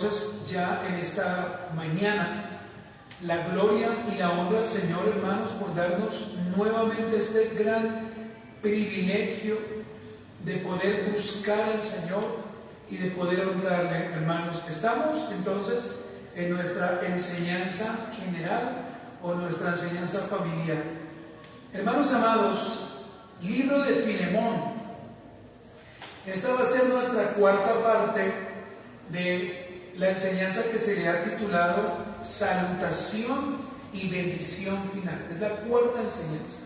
Entonces, ya en esta mañana, la gloria y la honra al Señor, hermanos, por darnos nuevamente este gran privilegio de poder buscar al Señor y de poder honrarle, hermanos. Estamos entonces en nuestra enseñanza general o nuestra enseñanza familiar. Hermanos amados, libro de Filemón. Esta va a ser nuestra cuarta parte de la enseñanza que se le ha titulado Salutación y Bendición Final. Es la cuarta enseñanza.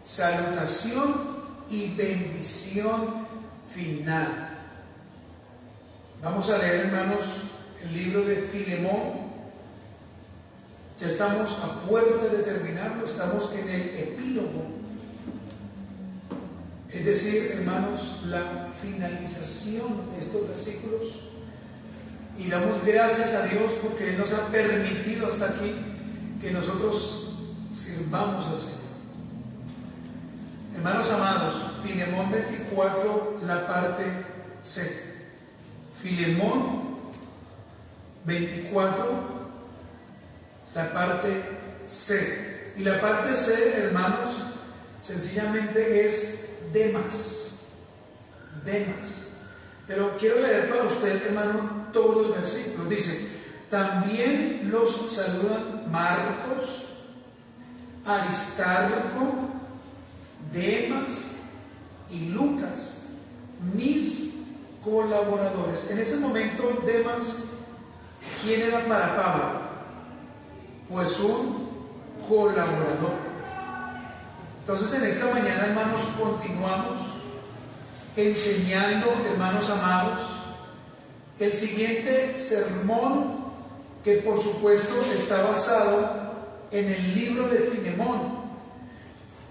Salutación y Bendición Final. Vamos a leer, hermanos, el libro de Filemón. Ya estamos a puerta de terminarlo, estamos en el epílogo. Es decir, hermanos, la finalización de estos versículos. Y damos gracias a Dios porque Él nos ha permitido hasta aquí que nosotros sirvamos al Señor. Hermanos amados, Filemón 24, la parte C. Filemón 24, la parte C. Y la parte C, hermanos, sencillamente es Demas. Demas. Pero quiero leer para usted, hermano, todo el versículo. Dice: también los saludan Marcos, Aristarco, Demas y Lucas, mis colaboradores. En ese momento, Demas, ¿quién era para Pablo? Pues un colaborador. Entonces, en esta mañana, hermanos, continuamos enseñando, hermanos amados, el siguiente sermón, que por supuesto está basado en el libro de Filemón.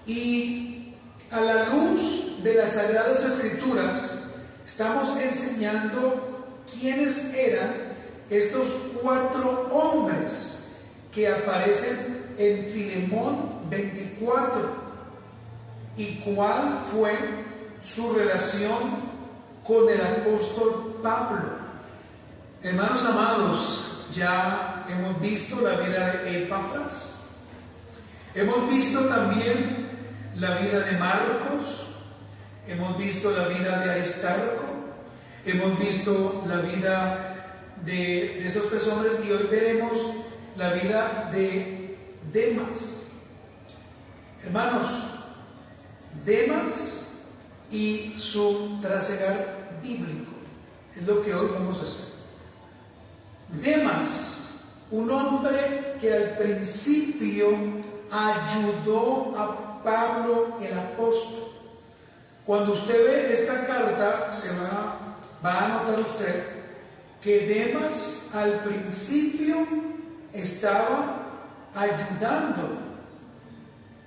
Y a la luz de las Sagradas Escrituras, estamos enseñando quiénes eran estos 4 hombres que aparecen en Filemón 24 y cuál fue su relación con el apóstol Pablo. Hermanos amados, ya hemos visto la vida de Epafras, hemos visto también la vida de Marcos, hemos visto la vida de Aristarco, hemos visto la vida de estos 3 hombres y hoy veremos la vida de Demas. Hermanos, Demas y su trasegar bíblico es lo que hoy vamos a hacer. Demas, un hombre que al principio ayudó a Pablo el apóstol. Cuando usted ve esta carta, va a notar usted que Demas al principio estaba ayudando,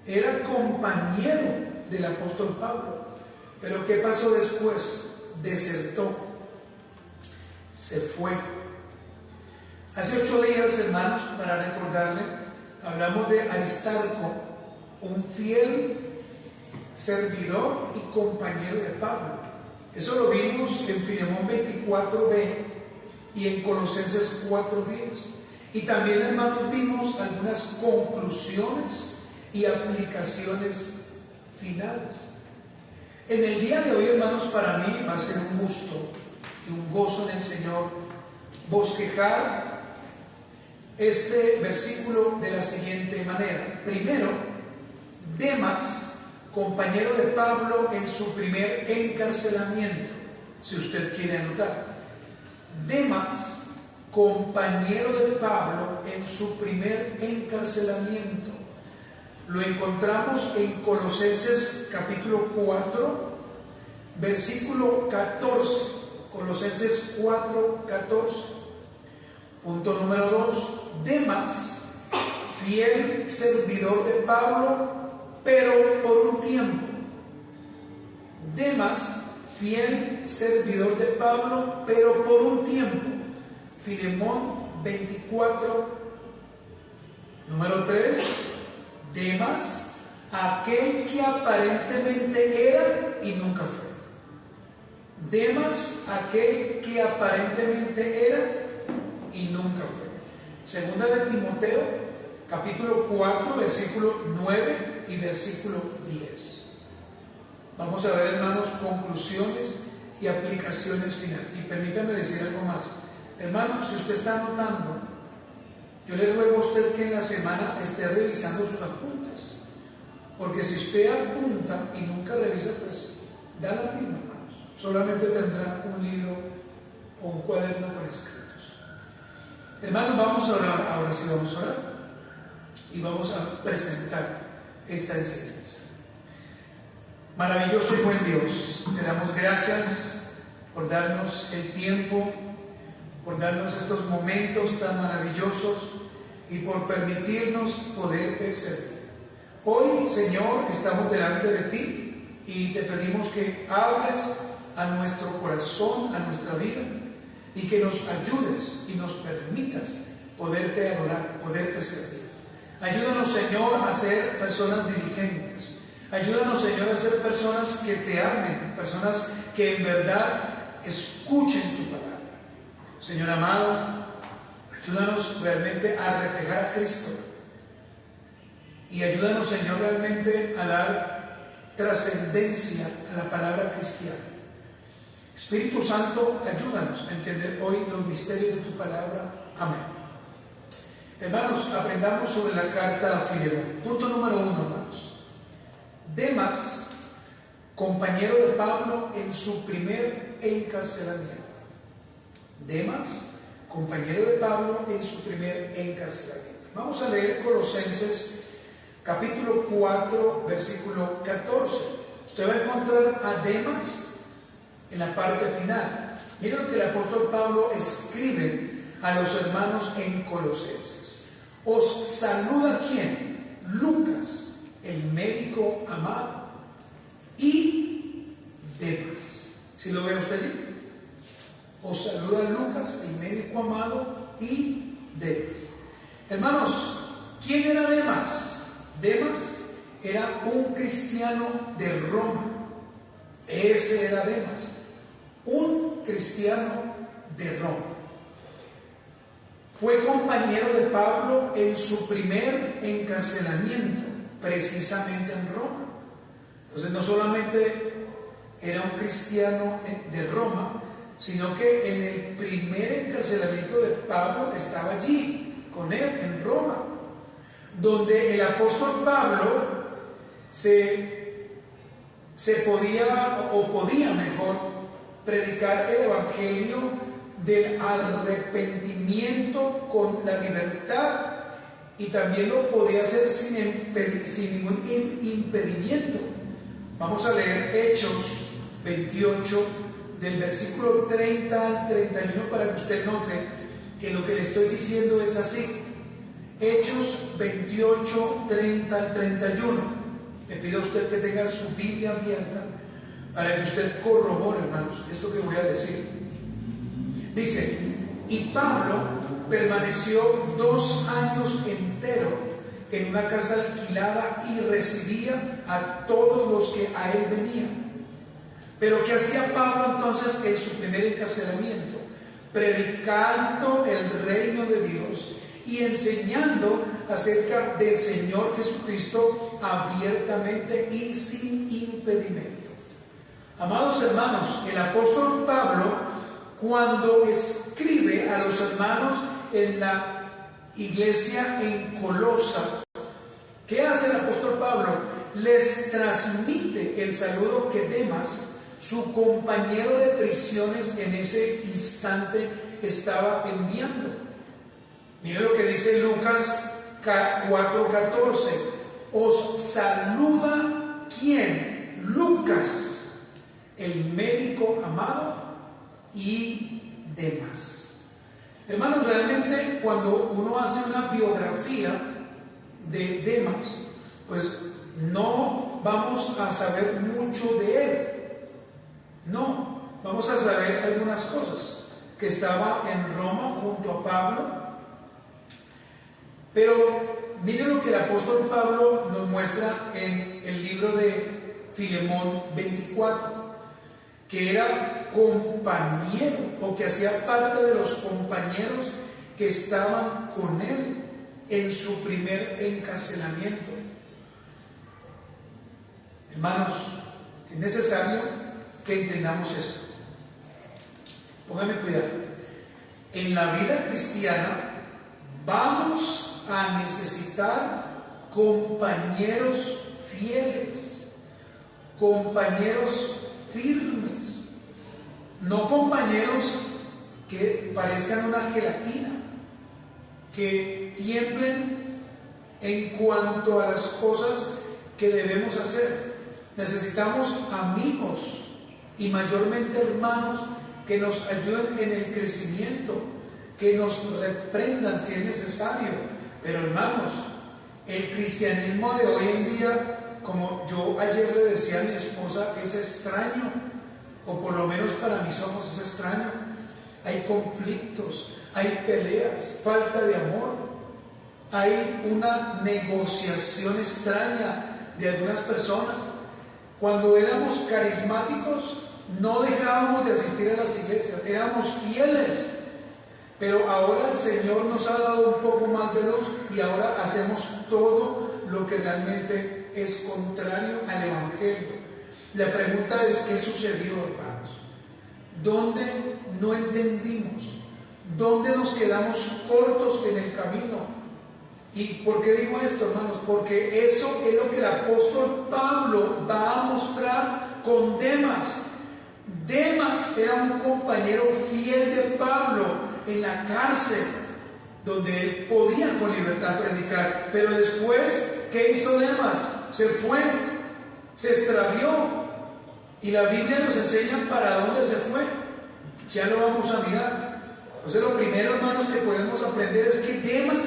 era compañero del apóstol Pablo. Pero ¿qué pasó después? Desertó, se fue. Hace 8 días, hermanos, para recordarle, hablamos de Aristarco, un fiel servidor y compañero de Pablo. Eso lo vimos en Filemón 24b y en Colosenses 4:10. Y también, hermanos, vimos algunas conclusiones y aplicaciones finales. En el día de hoy, hermanos, para mí va a ser un gusto y un gozo en el Señor bosquejar este versículo de la siguiente manera. Primero, Demas, compañero de Pablo en su primer encarcelamiento, si usted quiere anotar. Demas, compañero de Pablo en su primer encarcelamiento. Lo encontramos en Colosenses capítulo 4, versículo 14. Colosenses 4, 14. Punto número 2. Demas, fiel servidor de Pablo, pero por un tiempo. Demas, fiel servidor de Pablo, pero por un tiempo. Filemón 24. Número 3. Demas, aquel que aparentemente era y nunca fue. Demas, aquel que aparentemente era Segunda de Timoteo, capítulo 4, versículo 9 y versículo 10. Vamos a ver, hermanos, conclusiones y aplicaciones finales. Y permítame decir algo más. Hermano, si usted está anotando, yo le ruego a usted que en la semana esté revisando sus apuntes. Porque si usted apunta y nunca revisa, pues da la misma, hermanos. Solamente tendrá un libro o un cuaderno con escritos. Hermanos, vamos a orar. Ahora sí vamos a orar. Y vamos a presentar esta enseñanza. Maravilloso y buen Dios, te damos gracias por darnos el tiempo, por darnos estos momentos tan maravillosos y por permitirnos poderte servir. Hoy, Señor, estamos delante de ti y te pedimos que hables a nuestro corazón, a nuestra vida, y que nos ayudes y nos permitas poderte adorar, poderte servir. Ayúdanos, Señor, a ser personas diligentes. Ayúdanos, Señor, a ser personas que te amen, personas que en verdad escuchen tu palabra. Señor amado, ayúdanos realmente a reflejar a Cristo. Y ayúdanos, Señor, realmente a dar trascendencia a la palabra cristiana. Espíritu Santo, ayúdanos a entender hoy los misterios de tu palabra. Amén. Hermanos, aprendamos sobre la carta a Filemón. Punto número 1, hermanos. Demas, compañero de Pablo en su primer encarcelamiento. Demas, compañero de Pablo en su primer encarcelamiento. Vamos a leer Colosenses capítulo 4, versículo 14. Usted va a encontrar a Demas en la parte final. Miren lo que el apóstol Pablo escribe a los hermanos en Colosenses. Os saluda ¿quién? Lucas, el médico amado, y Demas. ¿Sí lo ve usted allí? Os saluda Lucas, el médico amado, y Demas. Hermanos, ¿quién era Demas? Demas era un cristiano de Roma. Ese era Demas, un cristiano de Roma. Fue compañero de Pablo en su primer encarcelamiento, precisamente en Roma. Entonces no solamente era un cristiano de Roma, sino que en el primer encarcelamiento de Pablo estaba allí, con él, en Roma, donde el apóstol Pablo se podía mejor predicar el evangelio del arrepentimiento con la libertad, y también lo podía hacer sin ningún impedimento. Vamos a leer Hechos 28 del versículo 30 al 31 para que usted note que lo que le estoy diciendo es así. Hechos 28, 30 al 31. Le pido a usted que tenga su Biblia abierta para que usted corrobore, hermanos, esto que voy a decir. Dice: y Pablo permaneció 2 años enteros en una casa alquilada y recibía a todos los que a él venían. Pero ¿qué hacía Pablo entonces en su primer encarcelamiento? Predicando el reino de Dios y enseñando acerca del Señor Jesucristo abiertamente y sin impedimento. Amados hermanos, el apóstol Pablo, cuando escribe a los hermanos en la iglesia en Colosa, ¿qué hace el apóstol Pablo? Les transmite el saludo que Demas, su compañero de prisiones, en ese instante estaba enviando. Miren lo que dice Lucas 4:14. Os saluda ¿quién? Lucas, el médico amado, y Demas. Hermanos, realmente cuando uno hace una biografía de Demas, pues no vamos a saber mucho de él. No, vamos a saber algunas cosas. Que estaba en Roma junto a Pablo. Pero miren lo que el apóstol Pablo nos muestra en el libro de Filemón 24, que era compañero, o que hacía parte de los compañeros que estaban con él en su primer encarcelamiento. Hermanos, es necesario que entendamos esto. Pónganme cuidado. En la vida cristiana vamos a necesitar compañeros fieles, compañeros firmes, no compañeros que parezcan una gelatina, que tiemblen en cuanto a las cosas que debemos hacer. Necesitamos amigos y mayormente hermanos que nos ayuden en el crecimiento, que nos reprendan si es necesario. Pero hermanos, el cristianismo de hoy en día, como yo ayer le decía a mi esposa, es extraño, o por lo menos para mis ojos es extraño. Hay conflictos, hay peleas, falta de amor, hay una negociación extraña de algunas personas. Cuando éramos carismáticos, no dejábamos de asistir a las iglesias, éramos fieles, pero ahora el Señor nos ha dado un poco más de luz y ahora hacemos todo lo que realmente es contrario al Evangelio. La pregunta es, ¿qué sucedió, hermanos? ¿Dónde no entendimos? ¿Dónde nos quedamos cortos en el camino? ¿Y por qué digo esto, hermanos? Porque eso es lo que el apóstol Pablo va a mostrar con Demas. Demas era un compañero fiel de Pablo en la cárcel, donde él podía con libertad predicar. Pero después, ¿qué hizo Demas? Se fue, se extravió. Y la Biblia nos enseña para dónde se fue. Ya lo vamos a mirar. Entonces, lo primero, hermanos, que podemos aprender es que Demas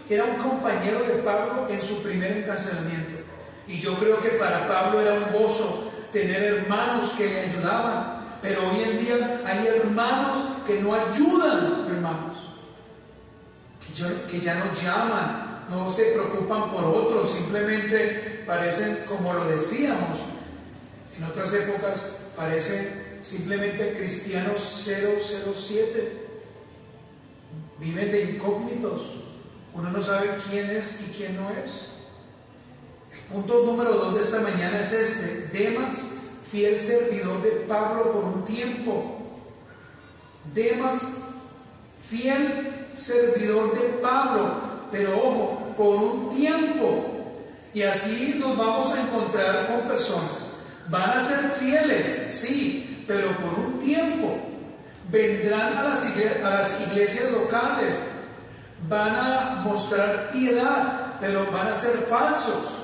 era un compañero de Pablo en su primer encarcelamiento. Y yo creo que para Pablo era un gozo tener hermanos que le ayudaban. Pero hoy en día hay hermanos que no ayudan, hermanos. Que ya no llaman, no se preocupan por otros, simplemente parecen, como lo decíamos en otras épocas, parecen simplemente cristianos 007. Viven de incógnitos. Uno no sabe quién es y quién no es. El punto número 2 de esta mañana es este: Demas, fiel servidor de Pablo por un tiempo. Demas, fiel servidor de Pablo, pero ojo, por un tiempo. Y así nos vamos a encontrar con personas. Van a ser fieles, sí, pero por un tiempo. Vendrán a las iglesias locales, van a mostrar piedad, pero van a ser falsos.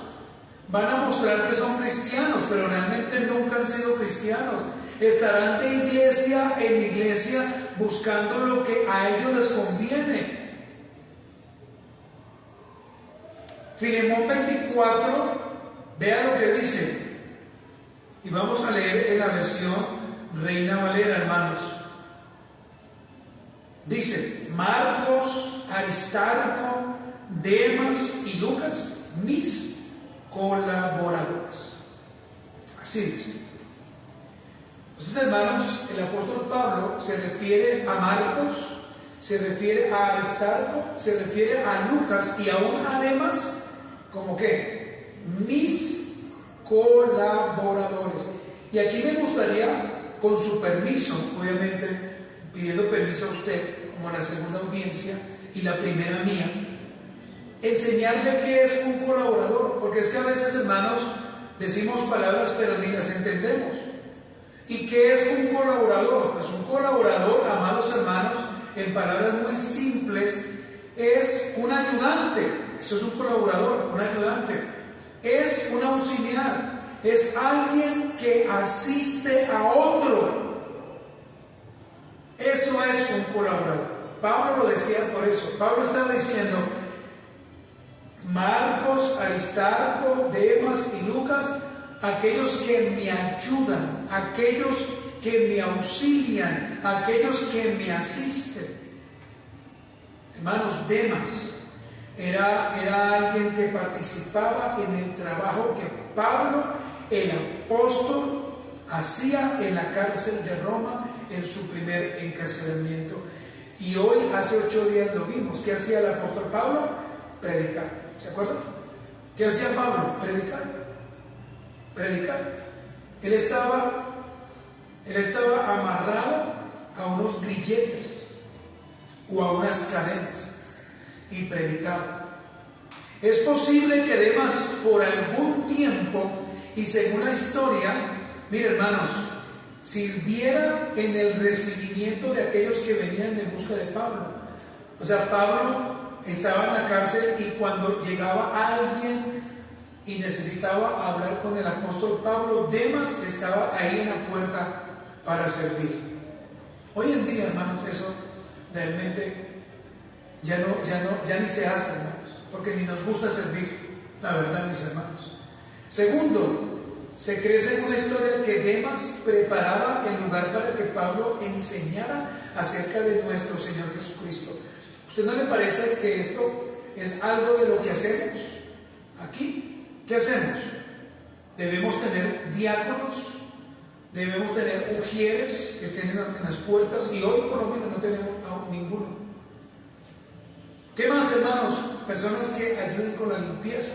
Van a mostrar que son cristianos, pero realmente nunca han sido cristianos. Estarán de iglesia en iglesia buscando lo que a ellos les conviene. Filemón 24, vea lo que dice. Y vamos a leer en la versión Reina Valera, hermanos. Dice: Marcos, Aristarco, Demas y Lucas, mis colaboradores. Así dice. Entonces, hermanos, el apóstol Pablo se refiere a Marcos, se refiere a Aristarco, se refiere a Lucas y aún a Demas, como que mis colaboradores. Y aquí me gustaría, con su permiso, obviamente pidiendo permiso a usted, como la segunda audiencia y la primera mía, enseñarle qué es un colaborador, porque es que a veces, hermanos, decimos palabras pero ni las entendemos. ¿Y qué es un colaborador? Pues un colaborador, amados hermanos, en palabras muy simples, es un ayudante. Eso es un colaborador, un ayudante. Es un auxiliar, es alguien que asiste a otro. Eso es un colaborador. Pablo lo decía por eso. Pablo estaba diciendo: Marcos, Aristarco, Demas y Lucas, aquellos que me ayudan, aquellos que me auxilian, aquellos que me asisten. Hermanos, Demas era alguien que participaba en el trabajo que Pablo, el apóstol, hacía en la cárcel de Roma en su primer encarcelamiento. Y hoy, hace 8 días lo vimos. ¿Qué hacía el apóstol Pablo? Predicar. ¿Se acuerdan? ¿Qué hacía Pablo? Predicar. Predicar. Él estaba amarrado a unos grilletes o a unas cadenas y predicaba. Es posible que Demas por algún tiempo, y según la historia, mire hermanos, sirviera en el recibimiento de aquellos que venían de busca de Pablo. O sea, Pablo estaba en la cárcel y cuando llegaba alguien y necesitaba hablar con el apóstol Pablo, Demas estaba ahí en la puerta para servir. Hoy en día, hermanos, eso realmente ya ni se hace, hermanos, porque ni nos gusta servir, la verdad, mis hermanos. Segundo, se cree según la historia que Demas preparaba el lugar para que Pablo enseñara acerca de nuestro Señor Jesucristo. ¿Usted no le parece que esto es algo de lo que hacemos aquí? ¿Qué hacemos? Debemos tener diáconos, debemos tener ujieres que estén en las puertas, y hoy por lo menos no tenemos ninguno. ¿Qué más, hermanos? Personas que ayuden con la limpieza.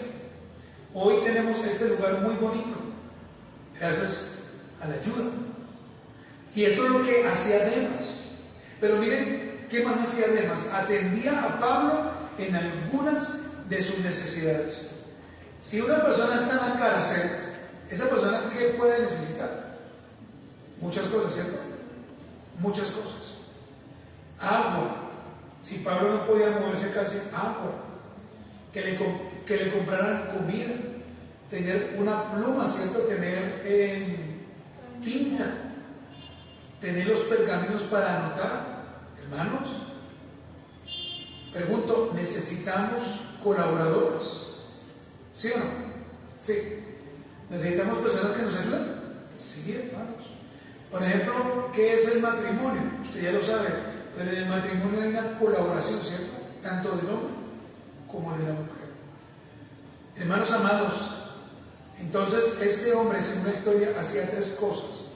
Hoy tenemos este lugar muy bonito, gracias a la ayuda. Y esto es lo que hacía Demas. Pero miren, ¿qué más hacía Demas? Atendía a Pablo en algunas de sus necesidades. Si una persona está en la cárcel, esa persona, ¿qué puede necesitar? Muchas cosas, ¿cierto? Muchas cosas. Agua. Si Pablo no podía moverse casi, agua. Que le compraran comida. Tener una pluma, ¿cierto? Tener tinta. Tener los pergaminos para anotar. Hermanos, pregunto, ¿necesitamos colaboradores? ¿Sí o no? Sí. ¿Necesitamos personas que nos ayuden? Sí, hermanos. Por ejemplo, ¿qué es el matrimonio? Usted ya lo sabe, pero en el matrimonio hay una colaboración, ¿cierto? Tanto del hombre como de la mujer. Hermanos amados, entonces este hombre, según la historia, hacía 3 cosas.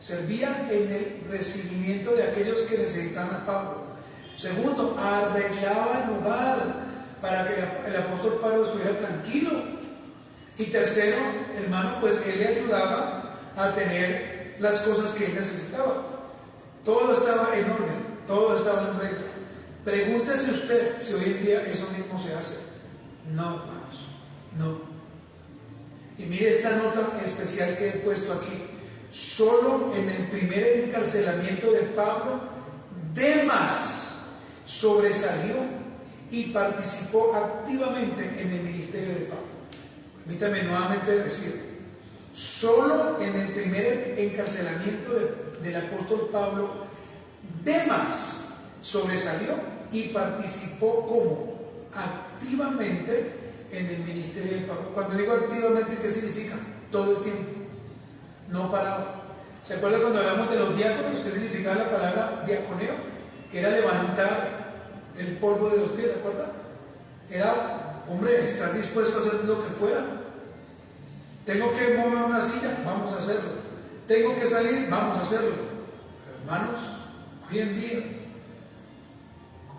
Servía en el recibimiento de aquellos que necesitaban a Pablo. Segundo, arreglaba el lugar para que el apóstol Pablo estuviera tranquilo. Y tercero, hermano, pues él le ayudaba a tener las cosas que él necesitaba. Todo estaba en orden, todo estaba en regla. Pregúntese usted si hoy en día eso mismo se hace. No, hermanos, no. Y mire esta nota especial que he puesto aquí. Solo en el primer encarcelamiento de Pablo, Demas sobresalió y participó activamente en el ministerio de Pablo. Permítame nuevamente decir, solo en el primer encarcelamiento del apóstol Pablo, Demas sobresalió y participó como activamente en el ministerio de Pablo. Cuando digo activamente, ¿qué significa? Todo el tiempo, no paraba. ¿Se acuerdan cuando hablamos de los diáconos? ¿Qué significaba la palabra diaconeo? Que era levantar el polvo de los pies, ¿se acuerdan? Era, hombre, estar dispuesto a hacer lo que fuera. Tengo que mover una silla, vamos a hacerlo. Tengo que salir, vamos a hacerlo. Pero hermanos, hoy en día,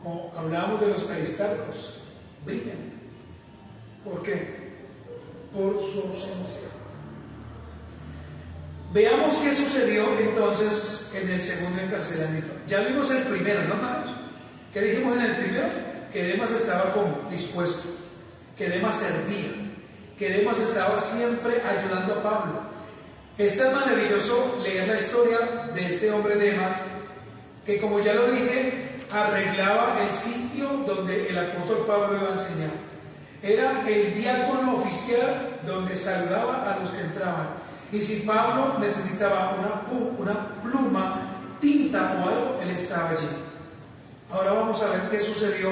como hablábamos de los aristarcos, brillan. ¿Por qué? Por su ausencia. Veamos qué sucedió entonces en el segundo encarcelamiento. Ya vimos el primero, ¿no, hermanos? ¿Qué dijimos en el primero? Que Demas estaba como dispuesto, que Demas servía, que Demas estaba siempre ayudando a Pablo. Es tan maravilloso leer la historia de este hombre Demas, que como ya lo dije, arreglaba el sitio donde el apóstol Pablo iba a enseñar. Era el diácono oficial donde saludaba a los que entraban. Y si Pablo necesitaba una pluma, tinta o algo, él estaba allí. Ahora vamos a ver qué sucedió,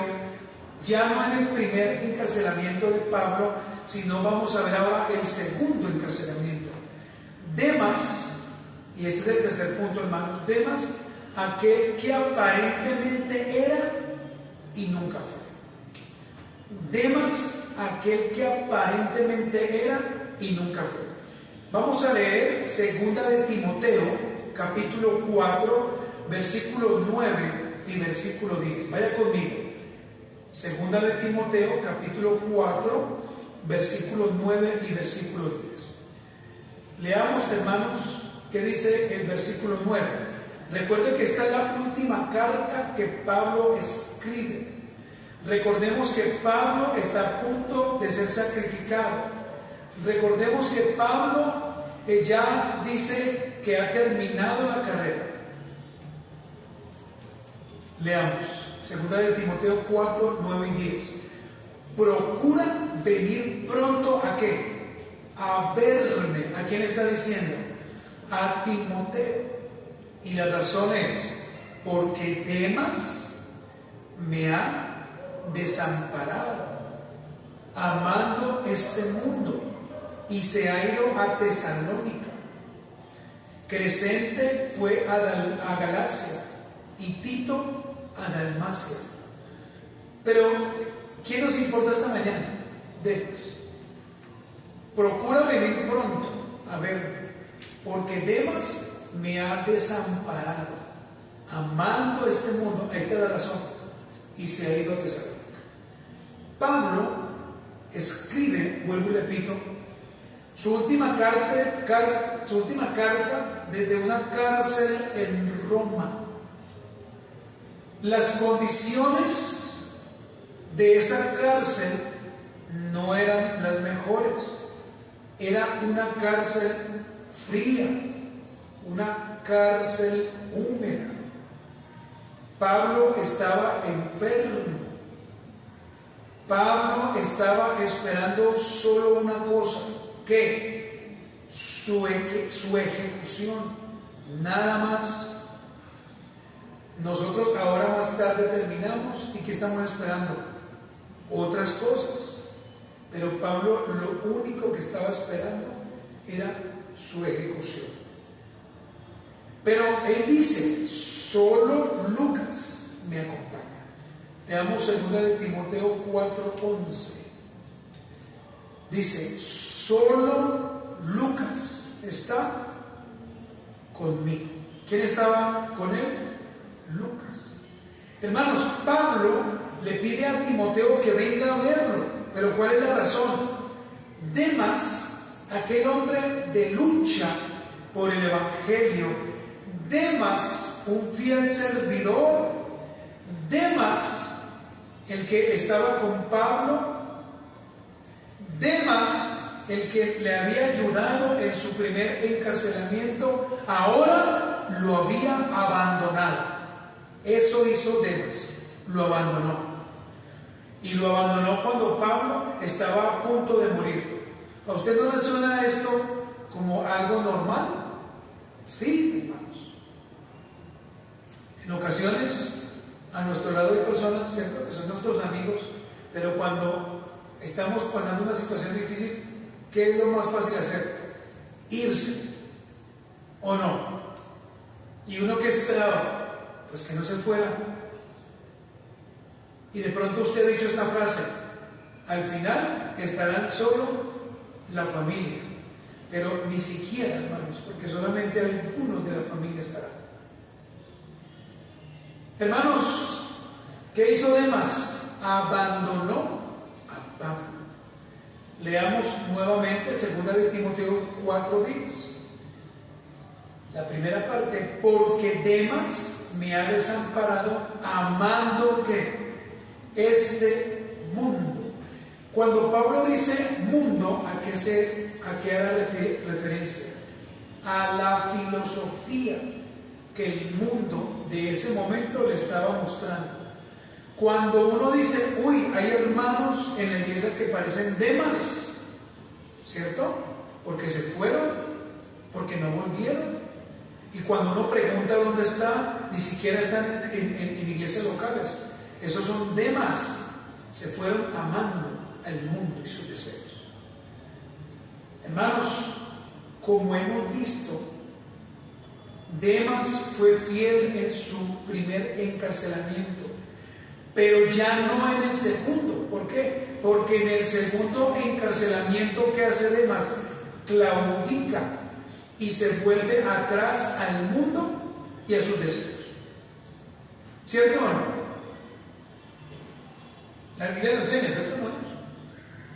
ya no en el primer encarcelamiento de Pablo, sino vamos a ver ahora el segundo encarcelamiento. Demas, y este es el tercer punto, hermanos, Demas, aquel que aparentemente era y nunca fue. Demas, aquel que aparentemente era y nunca fue. Vamos a leer 2 de Timoteo, capítulo 4, versículo 9 y versículo 10. Vaya conmigo. Segunda de Timoteo, capítulo 4, versículo 9 y versículo 10. Leamos, hermanos, qué dice el versículo 9. Recuerden que esta es la última carta que Pablo escribe. Recordemos que Pablo está a punto de ser sacrificado. Recordemos que Pablo ya dice que ha terminado la carrera. Leamos, segunda de Timoteo 4, 9 y 10. Procura venir pronto ¿a qué? A verme. ¿A quién está diciendo? A Timoteo. Y la razón es porque Demas me ha desamparado, amando este mundo, y se ha ido a Tesalónica. Crescente fue a Galacia y Tito a Dalmacia. Pero ¿quién nos importa esta mañana? Demas. Procura venir pronto a ver, porque Demas me ha desamparado, amando este mundo. Esta es la razón, y se ha ido a Tesalónica. Pablo escribe, vuelvo y repito, su última carta desde una cárcel en Roma. Las condiciones de esa cárcel no eran las mejores. Era una cárcel fría, una cárcel húmeda. Pablo estaba enfermo. Pablo estaba esperando solo una cosa, ¿qué? Su ejecución, nada más. Nosotros ahora más tarde terminamos, ¿y qué estamos esperando? Otras cosas. Pero Pablo lo único que estaba esperando era su ejecución. Pero él dice, solo Lucas me acompaña. Veamos 2 de Timoteo 4:11. Dice, solo Lucas está conmigo. ¿Quién estaba con él? Lucas. Hermanos, Pablo le pide a Timoteo que venga a verlo. Pero ¿cuál es la razón? Demas, aquel hombre de lucha por el Evangelio, Demas, un fiel servidor, Demas, el que estaba con Pablo, Demas, el que le había ayudado en su primer encarcelamiento, ahora lo había abandonado. Eso hizo Demas, lo abandonó. Y lo abandonó cuando Pablo estaba a punto de morir. ¿A usted no le suena esto como algo normal? Sí, hermanos. En ocasiones, a nuestro lado hay personas, ¿cierto?, que son nuestros amigos, pero cuando estamos pasando una situación difícil, ¿qué es lo más fácil hacer? Irse, ¿o no? ¿Y uno qué esperaba? Pues que no se fuera. Y de pronto usted ha dicho esta frase: al final estarán solo la familia. Pero ni siquiera, hermanos, porque solamente algunos de la familia estarán. Hermanos, ¿qué hizo Demas? Abandonó a Pablo. Leamos nuevamente 2 de Timoteo 4:10. La primera parte, porque Demas me ha desamparado, amando que este mundo. Cuando Pablo dice mundo, ¿a qué hará referencia? A la filosofía que el mundo de ese momento le estaba mostrando. Cuando uno dice, uy, hay hermanos en la iglesia que parecen Demas, ¿cierto? Porque se fueron, porque no volvieron. Y cuando uno pregunta dónde está, ni siquiera están en iglesias locales. Esos son Demas, se fueron amando al mundo y sus deseos. Hermanos, como hemos visto, Demas fue fiel en su primer encarcelamiento, pero ya no en el segundo. ¿Por qué? Porque en el segundo encarcelamiento, ¿qué hace Demas? Claudica y se vuelve atrás al mundo y a sus deseos. ¿Cierto o no? La Biblia lo enseña, ¿cierto, hermanos?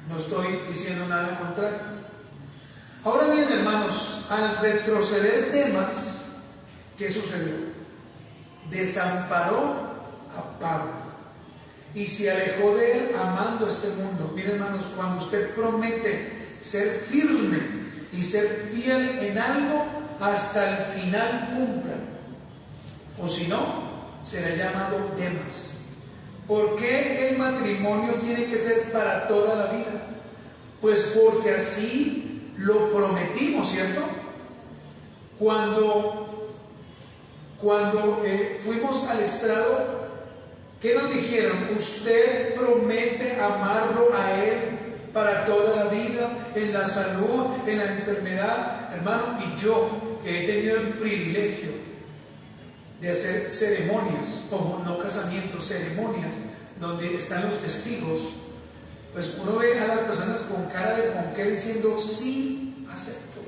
No estoy diciendo nada en contrario. Ahora bien, hermanos, al retroceder Demas, ¿qué sucedió? Desamparó a Pablo y se alejó de él amando este mundo. Miren, hermanos, cuando usted promete ser firme y ser fiel en algo, hasta el final cumpla, o si no, será llamado Demas. ¿Por qué el matrimonio tiene que ser para toda la vida? Pues porque así lo prometimos, ¿cierto? Cuando fuimos al estrado, ¿qué nos dijeron? Usted promete amarlo a él para toda la vida, en la salud, en la enfermedad, hermano. Y yo, que he tenido el privilegio de hacer ceremonias, como no casamientos, ceremonias, donde están los testigos, pues uno ve a las personas con cara de ponqué diciendo, sí, acepto.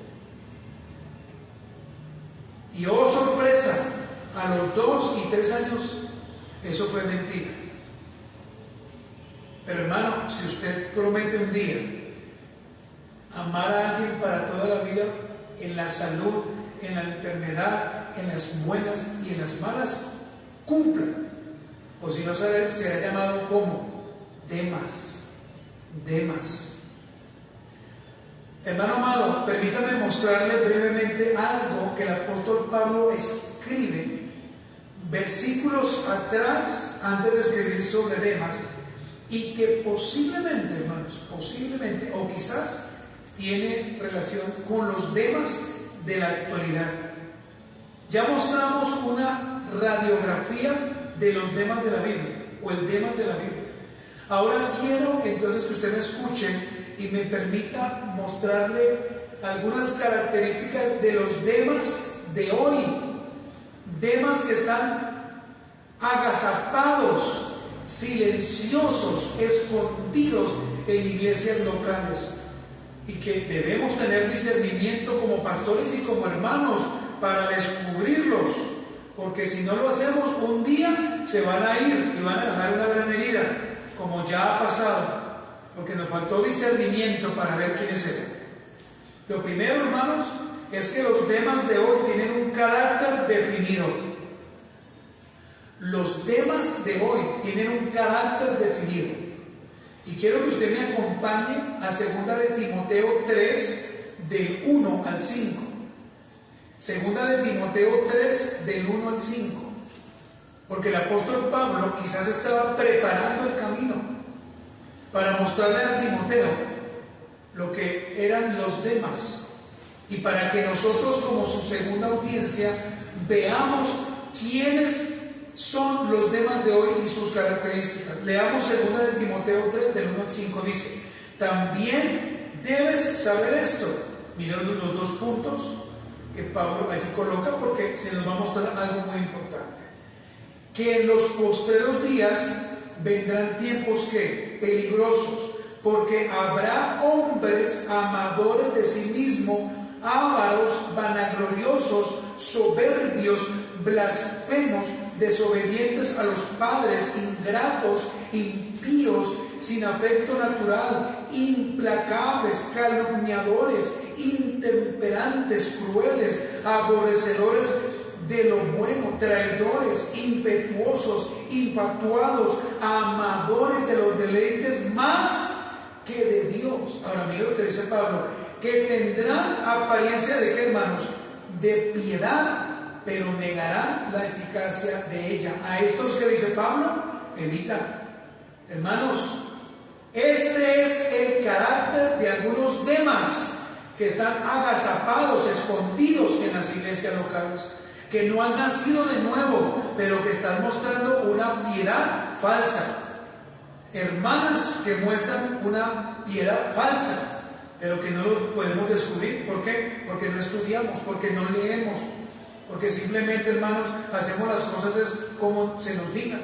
Y oh sorpresa, a los 2 y 3 años, eso fue mentira. Pero hermano, si usted promete un día amar a alguien para toda la vida, en la salud, en la enfermedad, en las buenas y en las malas, cumpla. O si no, será llamado como Demas. Demas. Hermano amado, permítame mostrarle brevemente algo que el apóstol Pablo escribe versículos atrás, antes de escribir sobre Demas, y que posiblemente, hermanos, posiblemente o quizás tiene relación con los Demas de la actualidad. Ya mostramos una radiografía de los Demas de la Biblia, o el Demas de la Biblia. Ahora quiero entonces que usted me escuche y me permita mostrarle algunas características de los Demas de hoy. Demas que están agazapados, silenciosos, escondidos en iglesias locales, y que debemos tener discernimiento como pastores y como hermanos para descubrirlos, porque si no lo hacemos, un día se van a ir y van a dejar una gran herida, como ya ha pasado, porque nos faltó discernimiento para ver quiénes eran. Lo primero, hermanos, es que los Demas de hoy tienen un carácter definido. Los Demas de hoy tienen un carácter definido. Y quiero que usted me acompañe a 2 de Timoteo 3, del 1 al 5. 2 de Timoteo 3, del 1 al 5. Porque el apóstol Pablo quizás estaba preparando el camino para mostrarle a Timoteo lo que eran los Demas, y para que nosotros, como su segunda audiencia, veamos quiénes son los Demas de hoy y sus características. Leamos 2 de Timoteo 3, del 1 al 5. Dice: también debes saber esto. Miren los 2 puntos que Pablo allí coloca, porque se nos va a mostrar algo muy importante. Que en los postreros días vendrán tiempos que peligrosos, porque habrá hombres amadores de sí mismos, ávaros, vanagloriosos, soberbios, blasfemos, desobedientes a los padres, ingratos, impíos, sin afecto natural, implacables, calumniadores, intemperantes, crueles, aborrecedores de lo bueno, traidores, impetuosos, infatuados, amadores de los deleites más que de Dios. Ahora mira lo que dice Pablo: que tendrán apariencia de ¿qué, hermanos? De piedad, pero negarán la eficacia de ella. A estos que dice Pablo, evita. Hermanos, este es el carácter de algunos Demas que están agazapados, escondidos en las iglesias locales, que no han nacido de nuevo, pero que están mostrando una piedad falsa. Hermanas que muestran una piedad falsa, pero que no lo podemos descubrir. ¿Por qué? Porque no estudiamos, porque no leemos, porque simplemente, hermanos, hacemos las cosas como se nos diga.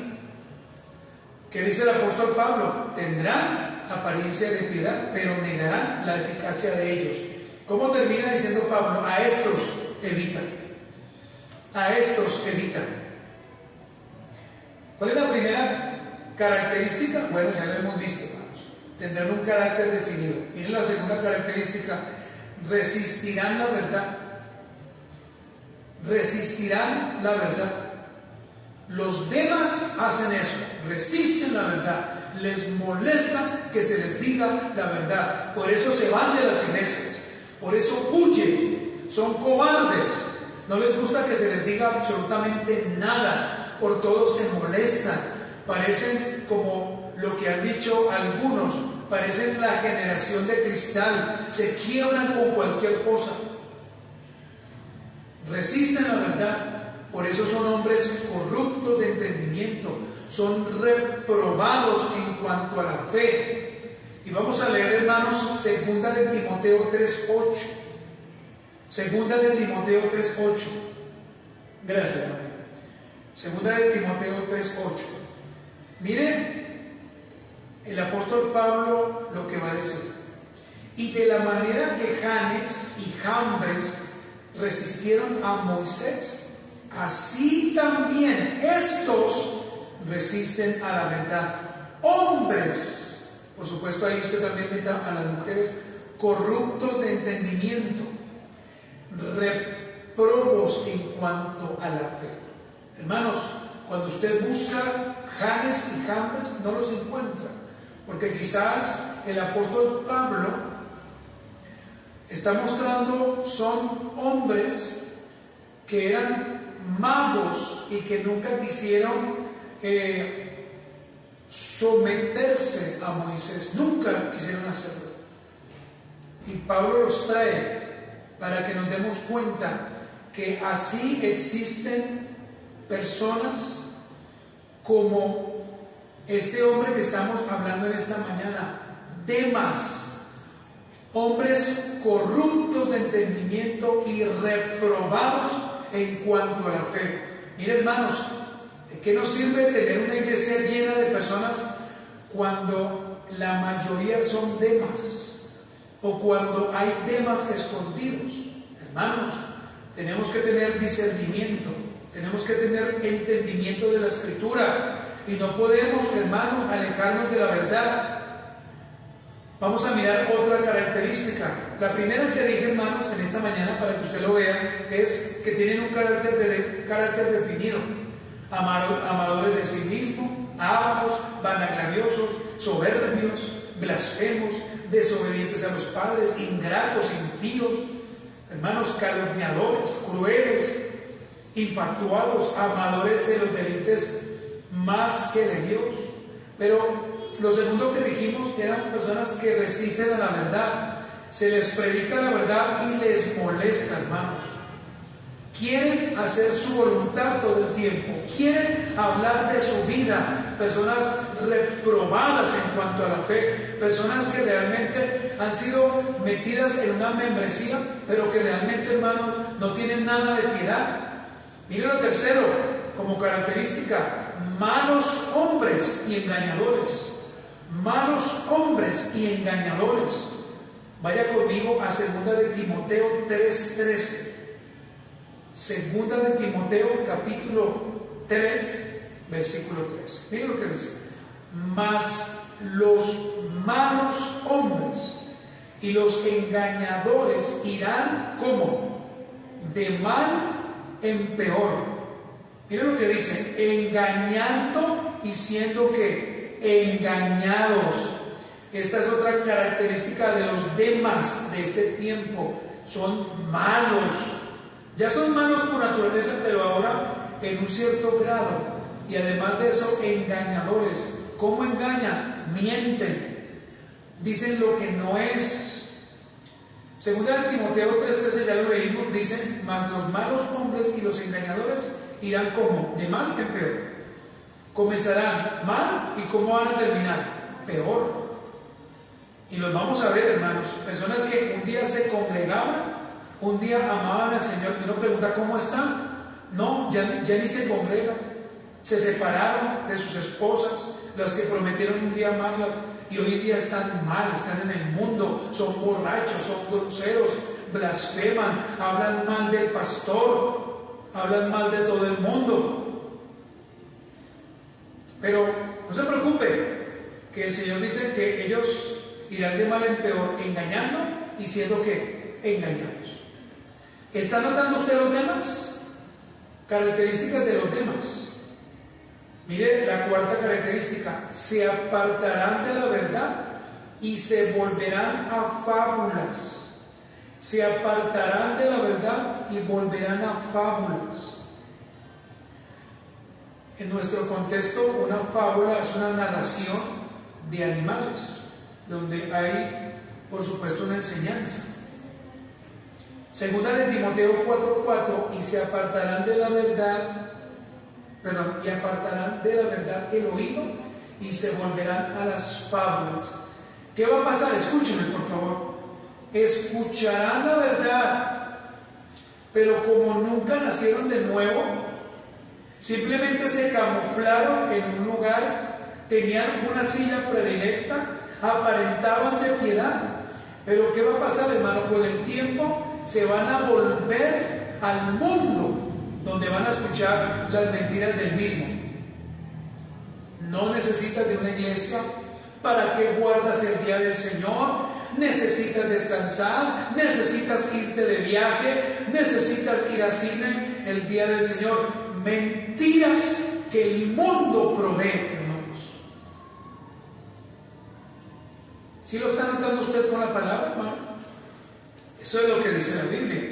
¿Qué dice el apóstol Pablo? Tendrán apariencia de piedad, pero negarán la eficacia de ellos. ¿Cómo termina diciendo Pablo? A estos evitan. A estos evitan. ¿Cuál es la primera característica? Bueno, ya lo hemos visto, hermanos. Tendrán un carácter definido. Miren la segunda característica. Resistirán la verdad. Resistirán la verdad. Los demás hacen eso, resisten la verdad, les molesta que se les diga la verdad, por eso se van de las iglesias, por eso huyen, son cobardes, no les gusta que se les diga absolutamente nada, por todo se molestan, parecen como lo que han dicho algunos, parecen la generación de cristal, se quiebran con cualquier cosa, resisten la verdad. Por eso son hombres corruptos de entendimiento, son reprobados en cuanto a la fe. Y vamos a leer, hermanos, segunda de Timoteo 3:8. Segunda de Timoteo 3:8. Gracias, hermano. Segunda de Timoteo 3:8. Miren el apóstol Pablo lo que va a decir. Y de la manera que Janes y Jambres resistieron a Moisés, así también estos resisten a la verdad. Hombres, por supuesto ahí usted también meta a las mujeres, corruptos de entendimiento, reprobos en cuanto a la fe. Hermanos, cuando usted busca Janes y Jambres, no los encuentra, porque quizás el apóstol Pablo está mostrando son hombres que eran magos y que nunca quisieron someterse a Moisés, nunca quisieron hacerlo. Y Pablo los trae para que nos demos cuenta que así existen personas como este hombre que estamos hablando en esta mañana, Demas, hombres corruptos de entendimiento y reprobados en cuanto a la fe. Miren, hermanos, ¿de qué nos sirve tener una iglesia llena de personas cuando la mayoría son Demas o cuando hay Demas escondidos? Hermanos, tenemos que tener discernimiento, tenemos que tener entendimiento de la Escritura y no podemos, hermanos, alejarnos de la verdad. Vamos a mirar otra característica. La primera que dije, hermanos, en esta mañana para que usted lo vea, es que tienen un carácter definido. Amadores de sí mismos, ávaros, vanaglosos, soberbios, blasfemos, desobedientes a los padres, ingratos, impíos, hermanos, calumniadores, crueles, infatuados, amadores de los deleites más que de Dios. Pero lo segundo que dijimos eran personas que resisten a la verdad, se les predica la verdad y les molesta, hermanos. Quieren hacer su voluntad todo el tiempo, quieren hablar de su vida, personas reprobadas en cuanto a la fe, personas que realmente han sido metidas en una membresía, pero que realmente, hermanos, no tienen nada de piedad. Miren lo tercero, como característica, malos hombres y engañadores. Malos hombres y engañadores. Vaya conmigo a 2 de Timoteo 3:13. 2 de Timoteo capítulo 3, versículo 3. Miren lo que dice. Mas los malos hombres y los engañadores irán como de mal en peor. Miren lo que dice, engañando y siendo que engañados. Esta es otra característica de los Demas de este tiempo. Son malos. Ya son malos por naturaleza, pero ahora en un cierto grado. Y además de eso, engañadores. ¿Cómo engañan? Mienten. Dicen lo que no es. Segunda de Timoteo 3:13, ya lo leímos, dice, mas los malos hombres y los engañadores irán como de mal en peor. Comenzarán mal y ¿cómo van a terminar? Peor. Y los vamos a ver, hermanos, personas que un día se congregaban, un día amaban al Señor y uno pregunta ¿cómo están? No, ya ni se congregan, se separaron de sus esposas, las que prometieron un día amarlas y hoy en día están mal, están en el mundo, son borrachos, son groseros, blasfeman, hablan mal del pastor, hablan mal de todo el mundo. Pero no se preocupe, que el Señor dice que ellos irán de mal en peor, engañando y siendo que engañados. ¿Está notando usted los demás? Características de los demás. Mire la cuarta característica: se apartarán de la verdad y se volverán a fábulas. Se apartarán de la verdad y volverán a fábulas. En nuestro contexto, una fábula es una narración de animales, donde hay, por supuesto, una enseñanza. Segunda de Timoteo 4:4, y se apartarán de la verdad, y apartarán de la verdad el oído y se volverán a las fábulas. ¿Qué va a pasar? Escúchenme, por favor. Escucharán la verdad, pero como nunca nacieron de nuevo, simplemente se camuflaron en un lugar, tenían una silla predilecta, aparentaban de piedad. Pero ¿qué va a pasar, hermano? Con el tiempo se van a volver al mundo, donde van a escuchar las mentiras del mismo. No necesitas de una iglesia. ¿Para qué guardas el día del Señor? Necesitas descansar, necesitas irte de viaje, necesitas ir al cine el día del Señor. Mentiras que el mundo provee, hermanos. ¿Sí lo está notando usted con la palabra, hermano? Eso es lo que dice la Biblia,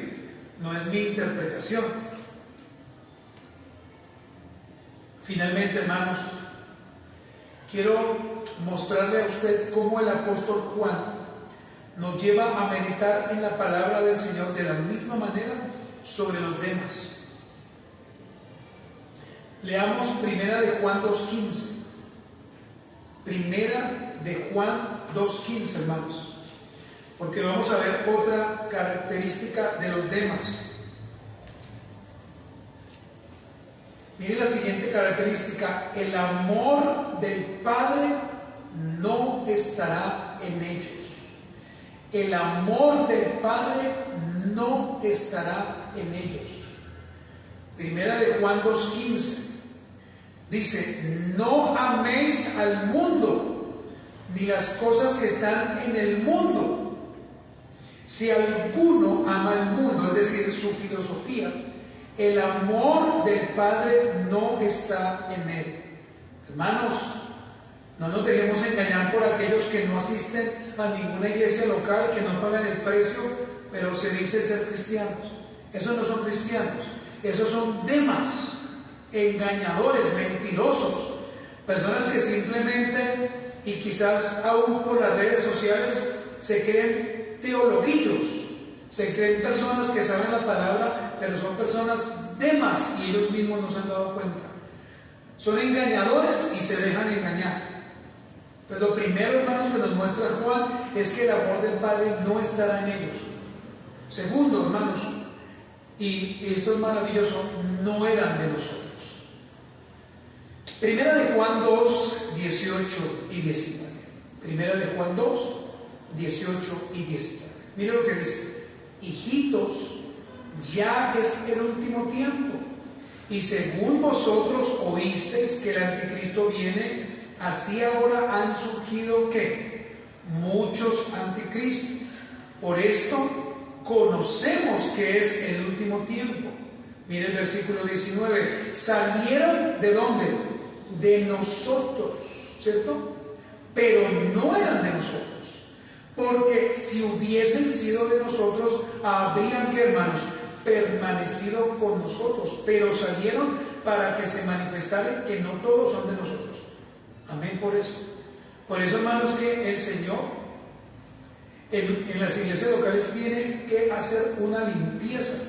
no es mi interpretación. Finalmente, hermanos, quiero mostrarle a usted cómo el apóstol Juan nos lleva a meditar en la palabra del Señor de la misma manera sobre los demás. Leamos Primera de Juan 2:15. Primera de Juan 2:15, hermanos, porque vamos a ver otra característica de los demás. Mire la siguiente característica: el amor del Padre no estará en ellos. El amor del Padre no estará en ellos. Primera de Juan 2:15 dice: no améis al mundo, ni las cosas que están en el mundo. Si alguno ama al mundo, es decir, su filosofía, el amor del Padre no está en él. Hermanos, no nos dejemos engañar por aquellos que no asisten a ninguna iglesia local, que no pagan el precio, pero se dicen ser cristianos. Esos no son cristianos, esos son demás, engañadores, mentirosos, personas que simplemente, y quizás aún por las redes sociales, se creen teologuillos, se creen personas que saben la palabra, pero son personas demás y ellos mismos no se han dado cuenta. Son engañadores y se dejan engañar. Entonces, lo primero, hermanos, que nos muestra Juan es que el amor del Padre no estará en ellos. Segundo, hermanos, y esto es maravilloso, no eran de nosotros. Primera de Juan 2, 18 y 19. Primera de Juan 2, 18 y 19. Mire lo que dice: hijitos, ya es el último tiempo, y según vosotros oísteis que el anticristo viene, así ahora han surgido ¿qué? Muchos anticristos. Por esto conocemos que es el último tiempo. Mire el versículo 19. Salieron ¿de dónde? De nosotros, ¿cierto? Pero no eran de nosotros. Porque si hubiesen sido de nosotros, habrían, ¿qué, hermanos? Permanecido con nosotros. Pero salieron para que se manifestara que no todos son de nosotros. Amén por eso. Por eso, hermanos, que el Señor en las iglesias locales tiene que hacer una limpieza.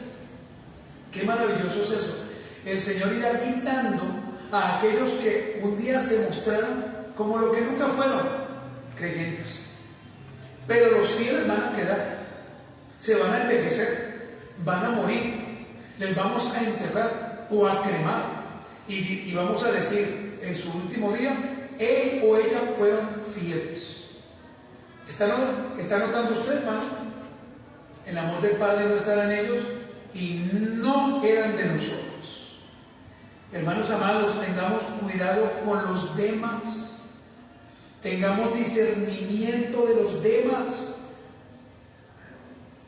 Qué maravilloso es eso. El Señor irá quitando a aquellos que un día se mostraron como lo que nunca fueron, creyentes. Pero los fieles van a quedar, se van a envejecer, van a morir, les vamos a enterrar o a cremar y vamos a decir en su último día: él o ella fueron fieles. ¿Está notando usted, hermano? El amor del Padre no estará en ellos y no eran de nosotros. Hermanos amados, tengamos cuidado con los demas, tengamos discernimiento de los demas.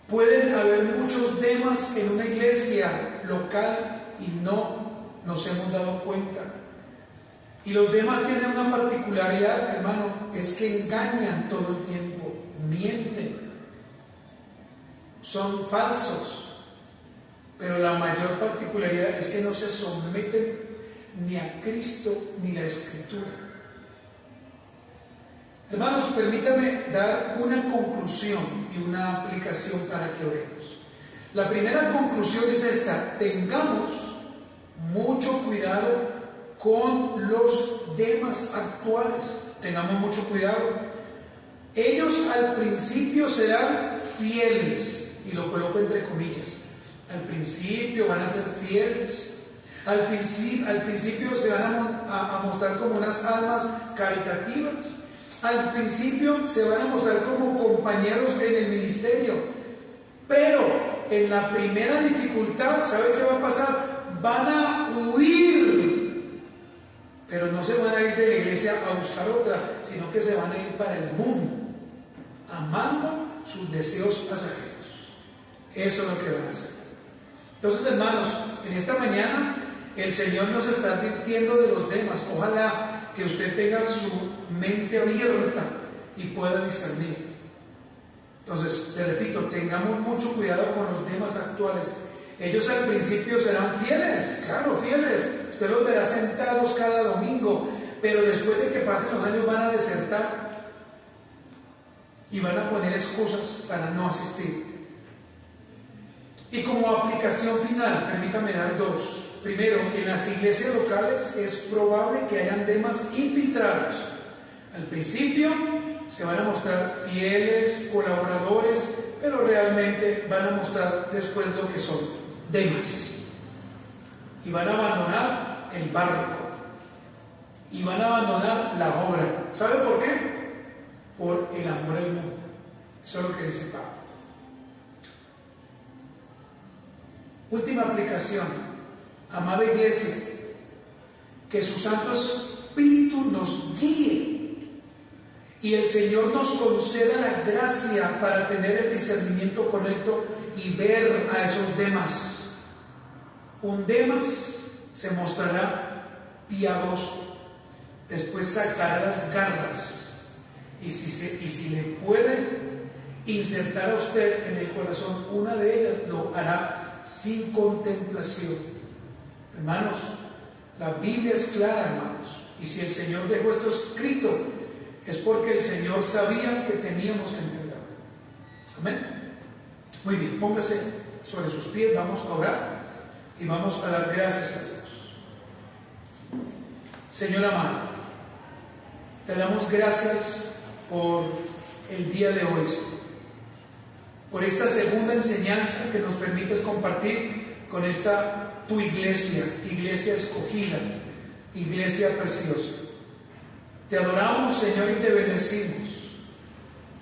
Pueden haber muchos demas en una iglesia local y no nos hemos dado cuenta. Y los demas tienen una particularidad, hermano, es que engañan todo el tiempo, mienten, son falsos. Pero la mayor particularidad es que no se someten ni a Cristo ni a la Escritura. Hermanos, permítanme dar una conclusión y una aplicación para que oremos. La primera conclusión es esta: tengamos mucho cuidado con los demas actuales. Tengamos mucho cuidado. Ellos al principio serán fieles, y lo coloco entre comillas. Al principio van a ser fieles. Al principio se van a mostrar como unas almas caritativas. Al principio se van a mostrar como compañeros en el ministerio. Pero en la primera dificultad, ¿sabe qué va a pasar? Van a huir. Pero no se van a ir de la iglesia a buscar otra, sino que se van a ir para el mundo, amando sus deseos pasajeros. Eso es lo que van a hacer. Entonces, hermanos, en esta mañana el Señor nos está advirtiendo de los demás. Ojalá que usted tenga su mente abierta y pueda discernir. Entonces, le repito, tengamos mucho cuidado con los demás actuales. Ellos al principio serán fieles, claro, fieles. Usted los verá sentados cada domingo, pero después de que pasen los años van a desertar y van a poner excusas para no asistir. Y como aplicación final, permítame dar dos. Primero, en las iglesias locales es probable que hayan demas infiltrados. Al principio se van a mostrar fieles, colaboradores, pero realmente van a mostrar después lo que son demas. Y van a abandonar el barco. Y van a abandonar la obra. ¿Sabe por qué? Por el amor al mundo. Eso es lo que dice Pablo. Última aplicación, amada iglesia, que su Santo Espíritu nos guíe y el Señor nos conceda la gracia para tener el discernimiento correcto y ver a esos demas. Un demas se mostrará piadoso, después sacará las garras y si le puede insertar a usted en el corazón una de ellas, lo hará sin contemplación. Hermanos, la Biblia es clara, hermanos, y si el Señor dejó esto escrito es porque el Señor sabía que teníamos que entenderlo. Amén. Muy bien, póngase sobre sus pies, vamos a orar y vamos a dar gracias a Dios. Señor amado, te damos gracias por el día de hoy, por esta segunda enseñanza que nos permites compartir con esta tu iglesia, iglesia escogida, iglesia preciosa. Te adoramos, Señor, y te bendecimos.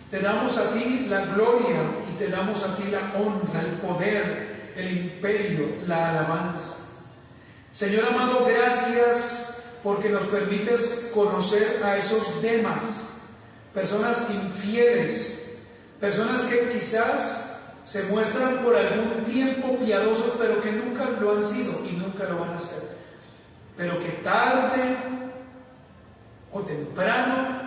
Te damos a ti la gloria y te damos a ti la honra, el poder, el imperio, la alabanza. Señor amado, gracias porque nos permites conocer a esos demas, personas infieles, personas que quizás se muestran por algún tiempo piadosos, pero que nunca lo han sido y nunca lo van a ser. Pero que tarde o temprano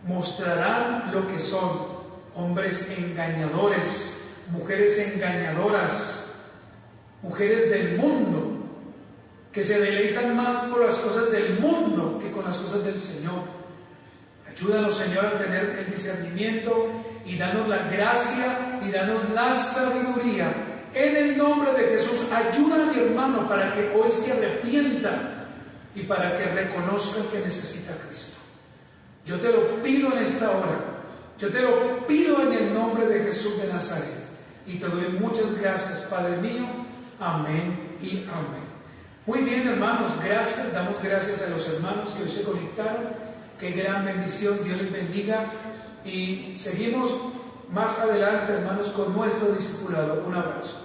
mostrarán lo que son: hombres engañadores, mujeres engañadoras, mujeres del mundo, que se deleitan más con las cosas del mundo que con las cosas del Señor. Ayúdanos, Señor, a tener el discernimiento y danos la gracia y danos la sabiduría. En el nombre de Jesús, ayuda a mi hermano para que hoy se arrepienta y para que reconozcan que necesita a Cristo. Yo te lo pido en esta hora. Yo te lo pido en el nombre de Jesús de Nazaret. Y te doy muchas gracias, Padre mío. Amén y amén. Muy bien, hermanos, gracias. Damos gracias a los hermanos que hoy se conectaron. Qué gran bendición, Dios les bendiga. Y seguimos más adelante, hermanos, con nuestro discipulado. Un abrazo.